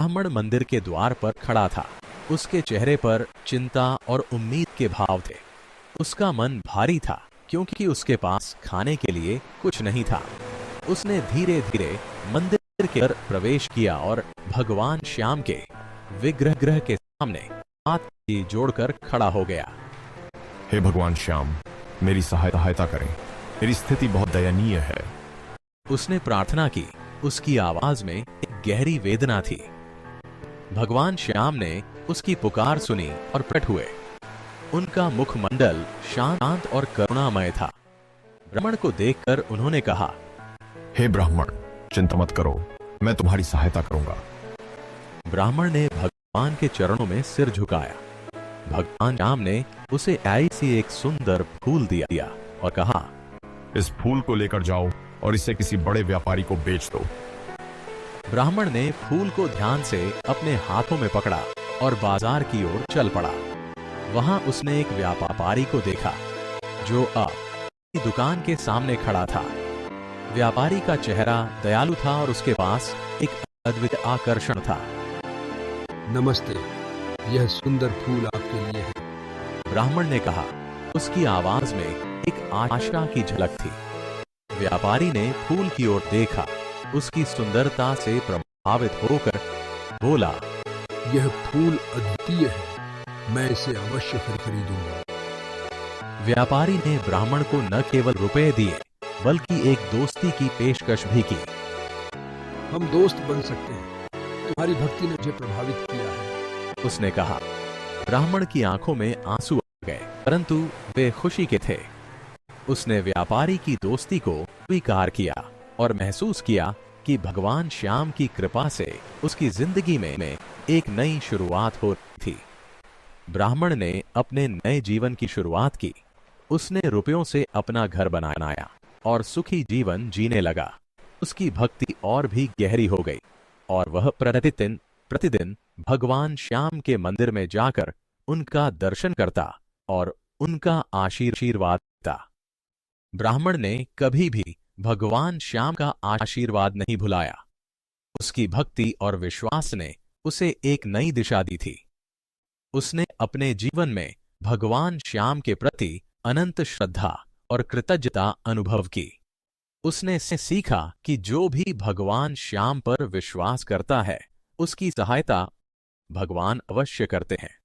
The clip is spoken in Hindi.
ब्राह्मण मंदिर के द्वार पर खड़ा था। उसके चेहरे पर चिंता और उम्मीद के भाव थे। उसका मन भारी था क्योंकि उसके पास खाने के लिए कुछ नहीं था। उसने धीरे धीरे मंदिर के अंदर प्रवेश किया और भगवान श्याम के विग्रह के सामने हाथ जोड़कर खड़ा हो गया। हे भगवान श्याम, मेरी सहायता करें। मेरी स्थिति बहुत दयनीय है। उसने प्रार्थना की। उसकी आवाज में एक गहरी वेदना थी। भगवान श्याम ने उसकी पुकार सुनी और प्रकट हुए। उनका मुखमंडल शांत और करुणामय था। ब्राह्मण को देखकर उन्होंने कहा, हे ब्राह्मण, चिंता मत करो, मैं तुम्हारी सहायता करूंगा। ब्राह्मण ने भगवान के चरणों में सिर झुकाया। भगवान श्याम ने उसे ऐसी एक सुंदर फूल दिया और कहा, इस फूल को लेकर जाओ और इसे किसी बड़े व्यापारी को बेच दो। ब्राह्मण ने फूल को ध्यान से अपने हाथों में पकड़ा और बाजार की ओर चल पड़ा। वहां उसने एक व्यापारी को देखा जो अपनी दुकान के सामने खड़ा था। व्यापारी का चेहरा दयालु था और उसके पास एक अद्वितीय आकर्षण था। नमस्ते, यह सुंदर फूल आपके लिए है। ब्राह्मण ने कहा। उसकी आवाज में एक आशा की झलक थी। व्यापारी ने फूल की ओर देखा। उसकी सुंदरता से प्रभावित होकर बोला, यह फूल अद्वितीय है, मैं इसे अवश्य खरीदूंगा। व्यापारी ने ब्राह्मण को न केवल रुपए दिए बल्कि एक दोस्ती की पेशकश भी की। हम दोस्त बन सकते हैं, तुम्हारी भक्ति ने मुझे प्रभावित किया है, उसने कहा। ब्राह्मण की आंखों में आंसू आ गए, परंतु वे खुशी के थे। उसने व्यापारी की दोस्ती को स्वीकार किया और महसूस किया कि भगवान श्याम की कृपा से उसकी जिंदगी में एक नई शुरुआत हो रही थी। ब्राह्मण ने अपने नए जीवन की शुरुआत की। उसने रुपयों से अपना घर बनाया और सुखी जीवन जीने लगा। उसकी भक्ति और भी गहरी हो गई और वह प्रतिदिन भगवान श्याम के मंदिर में जाकर उनका दर्शन करता और उनका आशीर्वाद लेता। ब्राह्मण ने कभी भी भगवान श्याम का आशीर्वाद नहीं भुलाया। उसकी भक्ति और विश्वास ने उसे एक नई दिशा दी थी। उसने अपने जीवन में भगवान श्याम के प्रति अनंत श्रद्धा और कृतज्ञता अनुभव की। उसने सीखा कि जो भी भगवान श्याम पर विश्वास करता है, उसकी सहायता भगवान अवश्य करते हैं।